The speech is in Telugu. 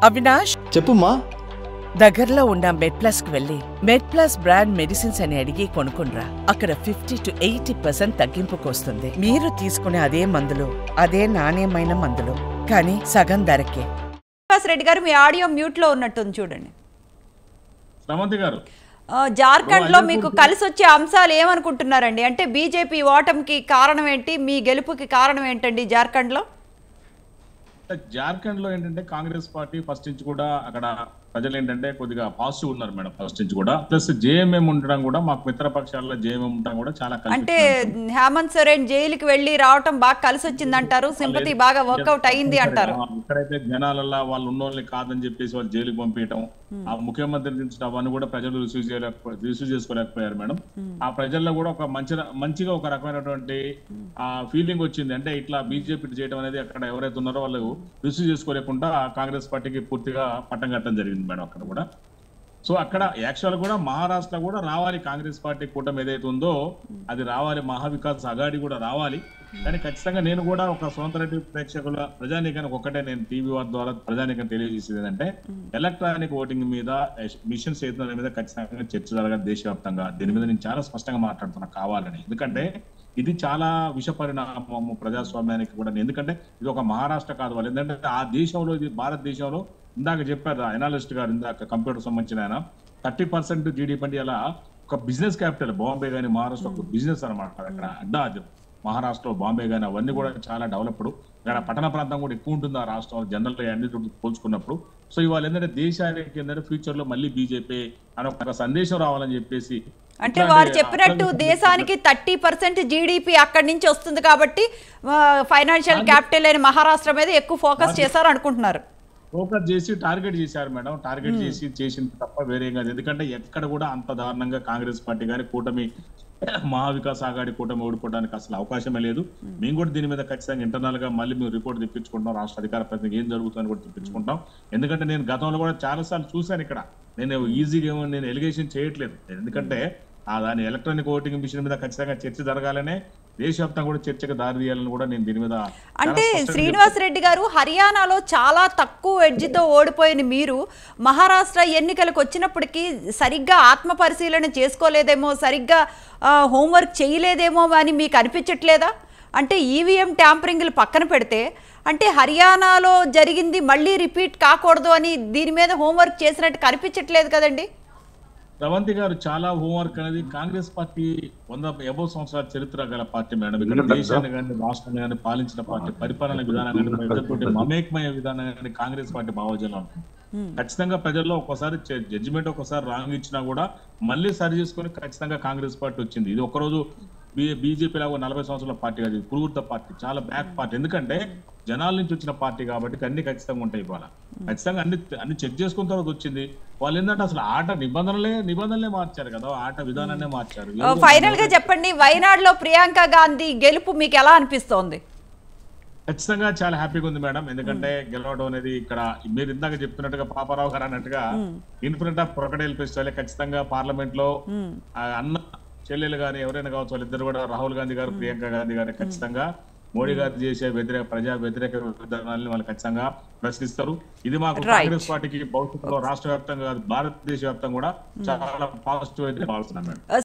అవినాష్, చెప్పుమ్మా. దగ్గరలో ఉన్న మెడ్ప్లస్ కు వెళ్ళి మెడ్ప్లస్ బ్రాండ్ మెడిసిన్స్ అని అడిగి కొనుక్కునరా. అక్కడ 50 to 80% తగ్గింపుకు వస్తుంది. మీరు తీసుకునే అదే మందులు, అదే నాణ్యమైన మందులు, కానీ సగం ధరకే. రెడ్డి గారు, మీ ఆడియో మ్యూట్ లో ఉన్నట్టుంది, చూడండి. రమంతి గారు, జార్ఖండ్ లో మీకు కలిసి వచ్చే అంశాలు ఏమనుకుంటున్నారండి? అంటే బీజేపీ ఓటమికి కారణం ఏంటి, మీ గెలుపుకి కారణం ఏంటండి జార్ఖండ్ లో? జార్ఖండ్ లో ఏంటంటే కాంగ్రెస్ పార్టీ ఫస్ట్ నుంచి కూడా అక్కడ ప్రజలు ఏంటంటే కొద్దిగా పాజిటివ్ ఉన్నారు మేడం. ఫస్ట్ నుంచి కూడా ప్లస్ జేఎంఎం ఉండడం కూడా, మాకు మిత్రపక్షాల్లో జేఎంఎం ఉండడం కూడా చాలా అంటే హేమంత్ సోరెన్ జైలుకి వెళ్ళి రావటం బాగా కలిసి వచ్చింది అంటారు, సింపతి బాగా వర్కౌట్ అయింది అంటారు. ఇక్కడైతే జనాలల్లో వాళ్ళు ఉన్నోళ్ళని కాదని చెప్పేసి వాళ్ళు జైలుకి పంపించడం, ఆ ముఖ్యమంత్రి దించడం అవన్నీ కూడా ప్రజలు రిసీవ్ చేసుకోలేకపోయారు మేడం. ఆ ప్రజల్లో కూడా ఒక మంచిగా ఒక రకమైనటువంటి ఫీలింగ్ వచ్చింది. అంటే ఇట్లా బీజేపీ చేయడం అనేది అక్కడ ఎవరైతే ఉన్నారో వాళ్ళు రిసీవ్ చేసుకోలేకుండా కాంగ్రెస్ పార్టీకి పూర్తిగా పట్టం కట్టడం జరిగింది మేడం అక్కడ కూడా. సో అక్కడ యాక్చువల్ కూడా మహారాష్ట్ర కూడా రావాలి, కాంగ్రెస్ పార్టీ కూటమి ఏదైతే ఉందో అది రావాలి, మహావికాస్ అఘాడి కూడా రావాలి. కానీ ఖచ్చితంగా నేను కూడా ఒక సొంతరెడ్డి ప్రేక్షకుల ప్రజానీకానికి ఒక్కటే నేను టీవీ వారి ద్వారా ప్రజానీకం తెలియజేసేది ఏంటంటే, ఎలక్ట్రానిక్ ఓటింగ్ మీద, మిషన్స్ ఏదైనా మీద ఖచ్చితంగా చర్చ జరగాలి దేశవ్యాప్తంగా. దీని మీద నేను చాలా స్పష్టంగా మాట్లాడుతున్నా కావాలని. ఎందుకంటే ఇది చాలా విష పరిణామము ప్రజాస్వామ్యానికి కూడా. ఎందుకంటే ఇది ఒక మహారాష్ట్ర కాదు వాళ్ళు, ఎందుకంటే ఆ దేశంలో, ఇది భారతదేశంలో ఇందాక చెప్పారు ఎనాలిస్ట్ గారు, ఇందాక కంప్యూటర్ సంబంధించిన ఆయన 30% జీడీపీ అంటే అలా ఒక బిజినెస్ క్యాపిటల్ బాంబే కానీ మహారాష్ట్ర ఒక బిజినెస్ అనమాట. అక్కడ అడ్డా అది మహారాష్ట్రలో బాంబే కానీ అవన్నీ కూడా చాలా డెవలప్డ్. ఇక్కడ పట్టణ ప్రాంతం కూడా ఎక్కువ ఉంటుంది ఆ రాష్ట్రం జనరల్ అన్ని పోల్చుకున్నప్పుడు. సో ఇవాళ ఏంటంటే దేశానికి ఏంటంటే ఫ్యూచర్ లో మళ్ళీ బీజేపీ అని ఒక సందేశం రావాలని చెప్పేసి, అంటే వారు చెప్పినట్టు దేశానికి 30% జీడీపీ అక్కడి నుంచి వస్తుంది కాబట్టి ఫైనాన్షియల్ క్యాపిటల్ అయిన మహారాష్ట్ర మీద ఎక్కువ ఫోకస్ చేశారు అనుకుంటున్నారు. ఫోకస్ చేసి టార్గెట్ చేశారు మేడం. టార్గెట్ చేసింది తప్ప వేరే కాదు. ఎందుకంటే ఎక్కడ కూడా అంత దారుణంగా కాంగ్రెస్ పార్టీ కానీ కూటమి మహావికాస్ అఘాడి కూటమి ఓడిపోవడానికి అసలు అవకాశమే లేదు. మేము కూడా దీని మీద ఖచ్చితంగా ఇంటర్నల్ గా మళ్ళీ మేము రిపోర్ట్ తెప్పించుకుంటాం, రాష్ట్ర అధికార ప్రతినిధి ఏం జరుగుతుందని కూడా తెప్పించుకుంటాం. ఎందుకంటే నేను గతంలో కూడా చాలా సార్లు చూశాను ఇక్కడ. నేను ఈజీగా ఏమో నేను ఎలిగేషన్ చేయట్లేదు, ఎందుకంటే దాని ఎలక్ట్రానిక్ ఓటింగ్ మిషన్ మీద ఖచ్చితంగా చర్చ జరగాలనే, దేశవ్యాప్తంగా కూడా చర్చకు దారి తీయాలని కూడా నేను దీని మీద. అంటే శ్రీనివాస్ రెడ్డి గారు, హర్యానాలో చాలా తక్కువ ఎడ్జితో ఓడిపోయిన మీరు మహారాష్ట్ర ఎన్నికలకు వచ్చినప్పటికీ సరిగ్గా ఆత్మ పరిశీలన చేసుకోలేదేమో, సరిగ్గా హోంవర్క్ చేయలేదేమో అని మీకు అనిపించట్లేదా? అంటే ఈవీఎం ట్యాంపరింగ్లు పక్కన పెడితే, అంటే హర్యానాలో జరిగింది మళ్ళీ రిపీట్ కాకూడదు అని దీని మీద హోంవర్క్ చేసినట్టు కనిపించట్లేదు కదండి? రవంతి గారు, చాలా హోంవర్క్ అనేది కాంగ్రెస్ పార్టీ 100 సంవత్సరాల చరిత్ర గల పార్టీ మేడం. ఇక్కడ దేశాన్ని కానీ రాష్ట్రాన్ని కానీ పాలించిన పార్టీ, పరిపాలన విధానం కానీ ప్రజలతోటి మమేకమయ్యే విధానం కానీ కాంగ్రెస్ పార్టీ భావజాలం ఉంటుంది. ఖచ్చితంగా ప్రజల్లో ఒక్కోసారి జడ్జిమెంట్ ఒక్కోసారి రాంగ్ ఇచ్చినా కూడా మళ్ళీ సరి చేసుకొని ఖచ్చితంగా కాంగ్రెస్ పార్టీ వచ్చింది. ఇది ఒక్కరోజు బీజేపీ లాగా 40 సంవత్సరాల పార్టీ కాదు, పురుగుర్త పార్టీ, చాలా బ్యాక్ పార్టీ. ఎందుకంటే జనాల నుంచి వచ్చిన పార్టీ కాబట్టి అన్ని ఖచ్చితంగా ఉంటాయి. ఇవాళ ఖచ్చితంగా అన్ని చెక్ చేసుకున్న తర్వాత వచ్చింది. వాళ్ళు ఏంటంటే అసలు ఆట నిబంధనలే మార్చారు కదా, ఆట విధానాన్ని మార్చారు. ఫైనల్ గా చెప్పండి, వయనాడులో ప్రియాంక గాంధీ గెలుపు మీకు ఎలా అనిపిస్తోంది? ఖచ్చితంగా చాలా హ్యాపీగా ఉంది మేడం. ఎందుకంటే గెలవడం అనేది ఇక్కడ మీరు ఇందాక చెప్తున్నట్టుగా పాపారావు గారు అన్నట్టుగా ఇన్ఫ్రంట్ ఆఫ్ క్రొకడైల్ ఫెస్టివల్ ఖచ్చితంగా పార్లమెంట్ లో అన్న చెల్లెలు గాని ఎవరైనా కావచ్చు, వాళ్ళిద్దరు కూడా, రాహుల్ గాంధీ గారు, ప్రియాంక గాంధీ గారు ఖచ్చితంగా మోడీ గారు చేసే ప్రజా వ్యతిరేక విధానాన్ని వాళ్ళు ఖచ్చితంగా ప్రశ్నిస్తారు. ఇది మాకు కాంగ్రెస్ పార్టీకి భవిష్యత్తులో రాష్ట్ర వ్యాప్తంగా భారతదేశ వ్యాప్తంగా కూడా చాలా పాజిటివ్ అయితే భావిస్తున్నాం మేడం.